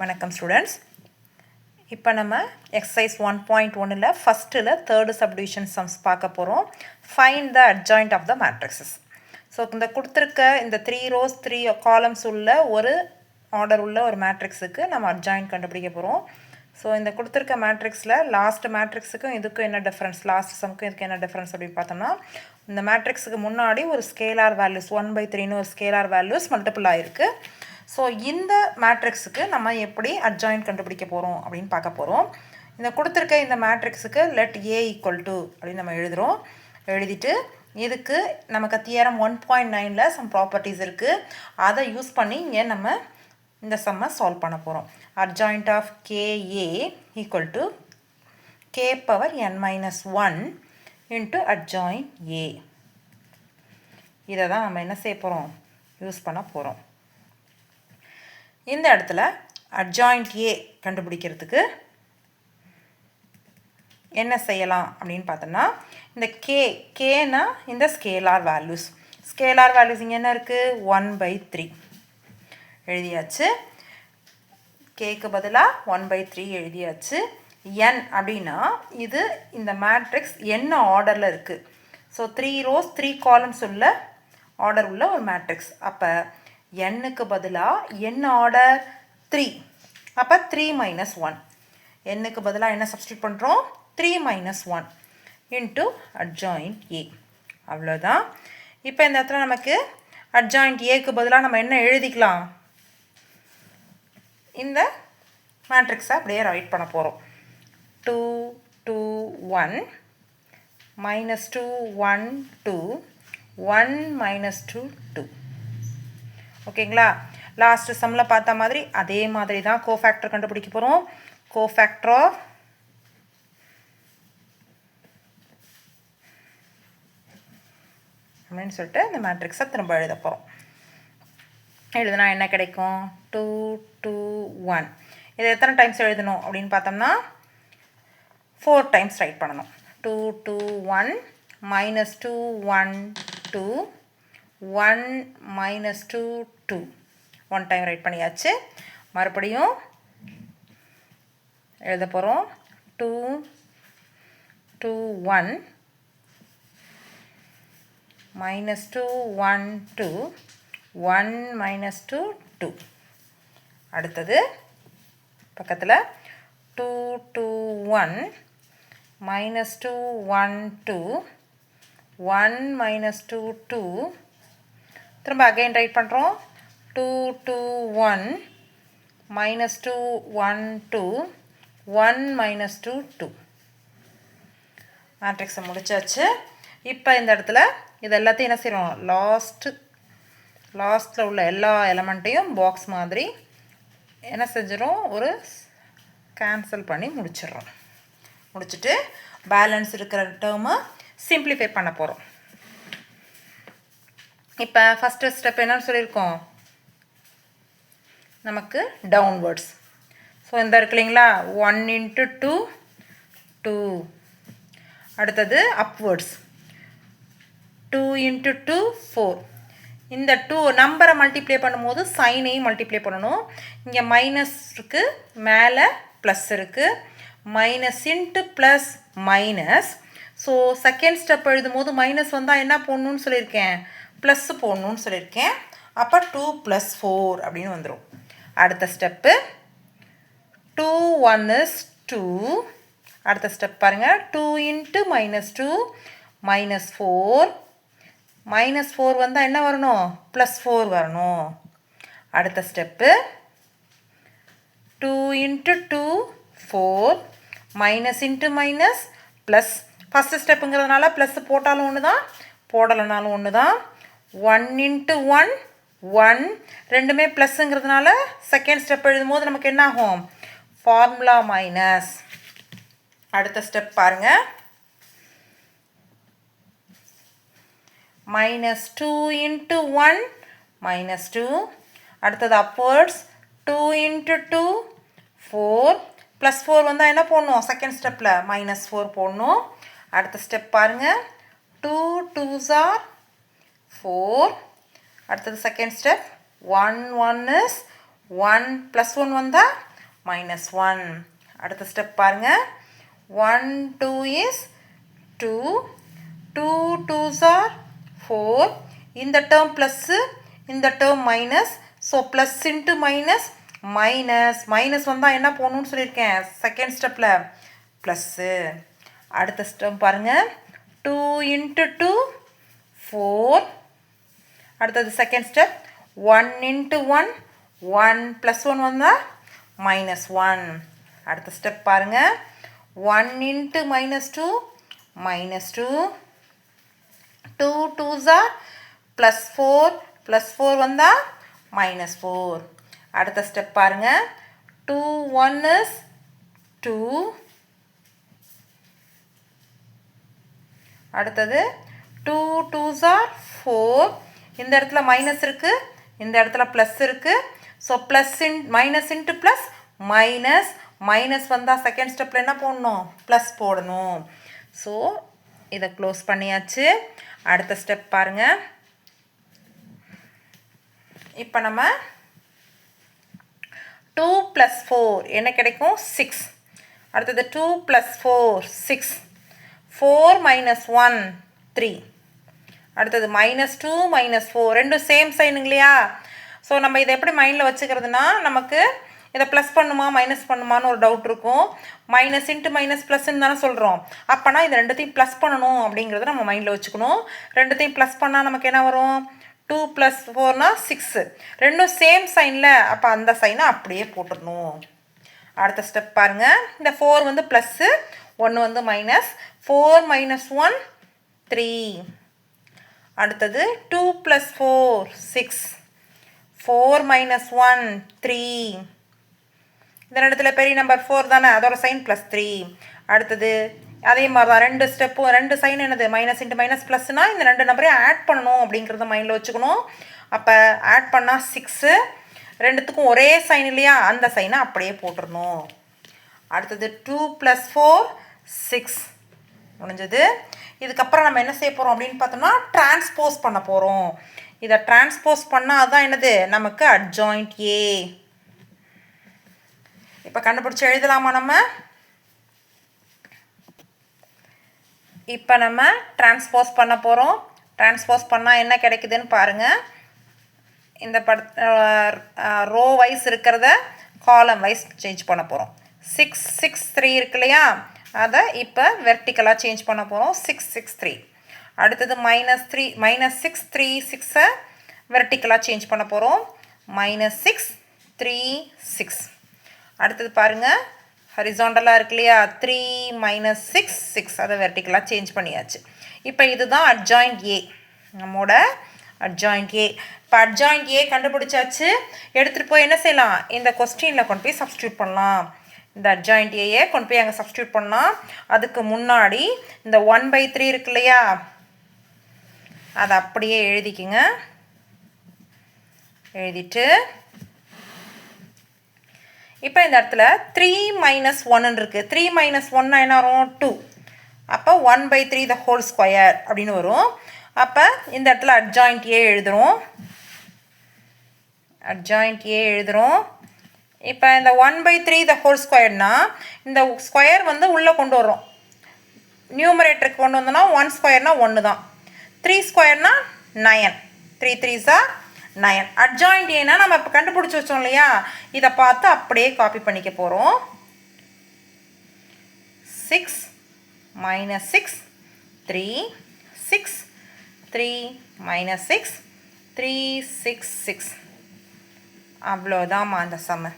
வணக்கம் ஸ்டூடெண்ட்ஸ். இப்போ நம்ம எக்ஸசைஸ் 1.1ல் ஃபஸ்ட்டில் தேர்டு சப்டிவிஷன் சம்ஸ் பார்க்க போகிறோம். Find the adjoint of the matrices. So இந்த கொடுத்துருக்க இந்த 3 rows 3 columns உள்ள ஒரு ஆர்டர் உள்ள ஒரு மேட்ரிக்ஸுக்கு நம்ம அட்ஜாயிண்ட் கண்டுபிடிக்க போகிறோம். ஸோ இந்த கொடுத்துருக்க மேட்ரிக்ஸில் லாஸ்ட் மேட்ரிக்ஸுக்கும் இதுக்கும் என்ன டிஃப்ரென்ஸ், லாஸ்ட் சம்க்கும் இதுக்கு என்ன டிஃப்ரென்ஸ் அப்படின்னு பார்த்தோம்னா, இந்த மேட்ரிக்ஸுக்கு முன்னாடி ஒரு ஸ்கேலார் வேல்யூஸ் 1/3ன்னு ஒரு ஸ்கேலார் வேல்யூஸ் மல்டிபிள் ஆகிருக்கு. ஸோ இந்த மேட்ரிக்ஸுக்கு நம்ம எப்படி அட்ஜாயிண்ட் கண்டுபிடிக்க போகிறோம் அப்படின்னு பார்க்க போகிறோம். இந்த கொடுத்துருக்க இந்த மேட்ரிக்ஸுக்கு லெட் ஏ ஈக்குவல் டு அப்படின்னு நம்ம எழுதிட்டு இதுக்கு நமக்கு தியரம் 1.9ல் சம் ப்ராப்பர்ட்டிஸ் இருக்குது. அதை யூஸ் பண்ணி இங்கே நம்ம இந்த சம்மை சால்வ் பண்ண போகிறோம். Adjoint of KA equal to K power n-1 into adjoint A. இதை தான் நம்ம என்ன செய்ய போகிறோம், யூஸ் பண்ண போகிறோம். இந்த இடத்துல அட்ஜாயிண்ட் ஏ கண்டுபிடிக்கிறதுக்கு என்ன செய்யலாம் அப்படின்னு பார்த்தோம்னா, இந்த கேனா இந்த ஸ்கேலார் வேல்யூஸ் இங்கே என்ன இருக்குது, 1/3 எழுதியாச்சு. கேக்கு பதிலாக 1/3 எழுதியாச்சு. n அப்படின்னா இது இந்த மேட்ரிக்ஸ் என்ன ஆர்டரில் இருக்குது. ஸோ 3 rows 3 columns உள்ள ஆர்டர் உள்ள ஒரு மேட்ரிக்ஸ். அப்போ n-க்கு பதிலாக என்ன ஆர்டர் 3, அப்போ 3 - 1. n-க்கு பதிலாக என்ன சப்ஸ்டியூட் பண்ணுறோம், 3 - 1 இன்ட்டு அட்ஜாயிண்ட் ஏ. அவ்வளோதான். இப்போ இந்த இடத்துல நமக்கு அட்ஜாயிண்ட் ஏக்கு பதிலாக நம்ம என்ன எழுதிக்கலாம், இந்த மேட்ரிக்ஸை அப்படியே ரைட் பண்ண போகிறோம். 2 2 1 -2 1 2 1 -2 2. ஓகேங்களா. லாஸ்ட் சம்மில் பார்த்த மாதிரி அதே மாதிரி தான் கோஃபேக்டர் கண்டுபிடிக்க போகிறோம். கோஃபேக்டர் அப்படின்னு சொல்லிட்டு இந்த மேட்ரிக்ஸை திரும்ப எழுத போகிறோம். எழுதுனா என்ன கிடைக்கும், 2 2 1. இதை எத்தனை டைம்ஸ் எழுதணும் அப்படின்னு பார்த்தோம்னா 4 டைம்ஸ் ரைட் பண்ணணும். 2 2 1 -2 1 2 1 -2 2. 1 டைம் ரைட் பண்ணியாச்சு. மறுபடியும் எழுத போகிறோம். 2 2 1 -2 1 2 1 -2 2. அடுத்தது பக்கத்தில் 2 2 1 -2 1 2 1 -2 2. திரும்ப அகைன் ரைட் பண்ணுறோம். 2 2 1 -2 1 2 1 -2 2. மேட்ரிக்ஸை முடிச்சாச்சு. இப்போ இந்த இடத்துல இது எல்லாத்தையும் என்ன செய்கிறோம், லாஸ்ட்டில் உள்ள எல்லா எலமெண்ட்டையும் பாக்ஸ் மாதிரி என்ன செஞ்சிடும், ஒரு கேன்சல் பண்ணி முடிச்சுட்டு பேலன்ஸ் இருக்கிற டேர்மை சிம்பிளிஃபை பண்ண போகிறோம். இப்போ ஃபஸ்ட்டு ஸ்டெப் என்னன்னு சொல்லியிருக்கோம், நமக்கு டவுன்வர்ட்ஸ். ஸோ இந்த இருக்கு இல்லைங்களா, 1 × 2 2. அடுத்தது அப்வர்ட்ஸ் 2 × 2 4. இந்த 2 நம்பரை மல்டிப்ளை பண்ணும்போது சைனையும் மல்டிப்ளை பண்ணணும். இங்கே மைனஸ் இருக்குது, மேலே ப்ளஸ் இருக்குது. Minus into plus minus. So second step எழுதும்போது மைனஸ் வந்தால் என்ன போடணும்னு சொல்லியிருக்கேன், ப்ளஸ் போடணும்னு சொல்லியிருக்கேன். அப்போ 2 + 4 அப்படின்னு வந்துடும். அடுத்த ஸ்டெப்பு 2 1 is 2. அடுத்த ஸ்டெப் பாருங்கள், 2 × -2 -4. -4 வந்தால் என்ன வரணும், +4 வரணும். அடுத்த step 2 × 2 4 minus into minus plus. First ஸ்டெப்புங்கிறதுனால ப்ளஸ் போட்டாலும் ஒன்று தான், போடலைனாலும் ஒன்று தான். 1 × 1 1. ரெண்டுமே ப்ளஸ்ஸுங்கிறதுனால செகண்ட் ஸ்டெப் எழுதும்போது நமக்கு என்ன ஆகும், ஃபார்முலா மைனஸ். அடுத்த ஸ்டெப் பாருங்கள், -2 × 1 -2. அடுத்தது அப்வர்ட்ஸ் 2 × 2 4. +4 வந்தால் என்ன போடணும், செகண்ட் ஸ்டெப்பில் -4 போடணும். அடுத்த ஸ்டெப் பாருங்கள், 2 2s are 4. அடுத்தது செகண்ட் ஸ்டெப் 1 1 is 1 + 1 வந்தால் -1. அடுத்த ஸ்டெப் பாருங்கள். 1 2 is 2. 2 2s are 4. இந்த டேர்ம் ப்ளஸ்ஸு, இந்த term minus. So plus into minus minus. Minus வந்தால் என்ன போகணுன்னு சொல்லியிருக்கேன் செகண்ட் ஸ்டெப்பில், ப்ளஸ்ஸு. அடுத்த ஸ்டெப் பாருங்கள். 2 இன்ட்டு 2 4. அடுத்தது செகண்ட் ஸ்டெப் 1 இன்ட்டு 1 1 ப்ளஸ் 1 வந்தால் -1. அடுத்த ஸ்டெப் பாருங்கள். 1 இன்ட்டு -2 -2. 2 2s are +4 +4 வந்தால் -4. அடுத்த ஸ்டெப் பாருங்கள். 2 1 is 2. அடுத்தது 2 2s are 4. இந்த இடத்துல மைனஸ் இருக்குது, இந்த இடத்துல ப்ளஸ் இருக்குது. So plus minus into plus minus. Minus வந்தால் செகண்ட் ஸ்டெப்பில் என்ன போடணும், ப்ளஸ் போடணும். ஸோ இதை க்ளோஸ் பண்ணியாச்சு. அடுத்த ஸ்டெப் பாருங்கள். இப்போ நம்ம 2 + 4 என்ன கிடைக்கும், 6. அடுத்தது 2 + 4 6. 4 - 1 3. அடுத்தது -2 -4 ரெண்டும் சேம் சைன் இல்லையா. ஸோ நம்ம இதை எப்படி மைண்டில் வச்சுக்கிறதுனா, நமக்கு இதை ப்ளஸ் பண்ணுமா மைனஸ் பண்ணுமான்னு ஒரு டவுட் இருக்கும். மைனஸ் இன்ட்டு மைனஸ் ப்ளஸ்ன்னு தானே சொல்கிறோம். அப்போனா இது ரெண்டுத்தையும் ப்ளஸ் பண்ணணும் அப்படிங்கிறத நம்ம மைண்டில் வச்சுக்கணும். ரெண்டுத்தையும் ப்ளஸ் பண்ணால் நமக்கு என்ன வரும், 2 + 4 6. ரெண்டும் சேம் சைனில், அப்போ அந்த சைனை அப்படியே போட்டுடணும். அடுத்த ஸ்டெப் பாருங்கள். இந்த 4 வந்து ப்ளஸ்ஸு, 1 வந்து மைனஸ். 4 - 1 3. அடுத்தது 2 + 4 6. 4 - 1 3. இந்த இடத்துல பெரிய நம்பர் 4 தானே, அதோட சைன் +3. அடுத்தது அதே மாதிரி தான் ரெண்டு ஸ்டெப்பும், ரெண்டு சைன் என்னது, மைனஸ் இன்ட்டு மைனஸ் ப்ளஸ்னால் இந்த ரெண்டு நம்பரையும் ஆட் பண்ணணும் அப்படிங்கிறத மைண்டில் வச்சுக்கணும். அப்போ ஆட் பண்ணால் 6. ரெண்டுத்துக்கும் ஒரே சைன் இல்லையா, அந்த சைனை அப்படியே போட்டுடணும். அடுத்தது 2 + 4 6 முடிஞ்சது. இதுக்கப்புறம் நம்ம என்ன செய்ய போகிறோம் அப்படின்னு பார்த்தோம்னா, டிரான்ஸ்போஸ் பண்ண போகிறோம். இதை டிரான்ஸ்போஸ் பண்ணால் அதுதான் என்னது, நமக்கு அட்ஜாயிண்ட் ஏ. இப்போ கண்டுபிடிச்சி எழுதலாமா நம்ம. இப்போ நம்ம டிரான்ஸ்போஸ் பண்ண போகிறோம். டிரான்ஸ்போஸ் பண்ணால் என்ன கிடைக்குதுன்னு பாருங்கள். இந்த ரோ வைஸ் இருக்கிறத காலம் வைஸ் சேஞ்ச் பண்ண போகிறோம். 6 6 3 இருக்கு இல்லையா, அதை இப்போ வெர்டிக்கலாக சேஞ்ச் பண்ண போகிறோம். 6 6 3. அடுத்தது -3 -6 3 6 வெர்டிக்கலாக சேஞ்ச் பண்ண போகிறோம். -6 3 6. அடுத்தது பாருங்கள், ஹரிசாண்டலாக இருக்கு இல்லையா, 3 - 6 6, அதை வெர்டிக்கலாக சேஞ்ச் பண்ணியாச்சு. இப்போ இதுதான் அட்ஜாயிண்ட் ஏ, நம்மோட அட்ஜாயிண்ட் ஏ. இப்போ அட்ஜாயிண்ட் ஏ கண்டுபிடிச்சாச்சு. எடுத்துகிட்டு போய் என்ன செய்யலாம், இந்த கொஸ்டினில் கொண்டு போய் சப்ஸ்டியூட் பண்ணலாம். இந்த அட்ஜாயிண்ட் ஏயை கொண்டு போய் அங்கே சப்ஸ்டியூட் பண்ணலாம். அதுக்கு முன்னாடி இந்த 1/3 இருக்கு இல்லையா, அதை அப்படியே எழுதிக்குங்க. எழுதிட்டு இப்போ இந்த இடத்துல 3 - 1 இருக்குது. 3 - 1 என்ன வரும், 2. அப்போ 1/3 the whole square அப்படின்னு வரும். அப்போ இந்த இடத்துல அட்ஜாயிண்ட் ஏ எழுதுகிறோம். அட்ஜாயிண்ட் ஏ எழுதுகிறோம். இப்போ இந்த 1/3 the whole squareனா, இந்த ஸ்கொயர் வந்து உள்ளே கொண்டு வரோம். நியூமரேட்டருக்கு கொண்டு வந்தோம்னா 1 ஸ்கொயர்னா 1 தான். 3 ஸ்கொயர்னா 9. 3 3s are 9. அட்ஜாயிண்ட் ஏன்னா நம்ம இப்போ கண்டுபிடிச்சி வச்சோம் இல்லையா, இதை பார்த்து அப்படியே காப்பி பண்ணிக்க போகிறோம். 6 - 6 3 6 3 - 6 3 6 6. அவ்வளோதாம்மா அந்த சம்மு.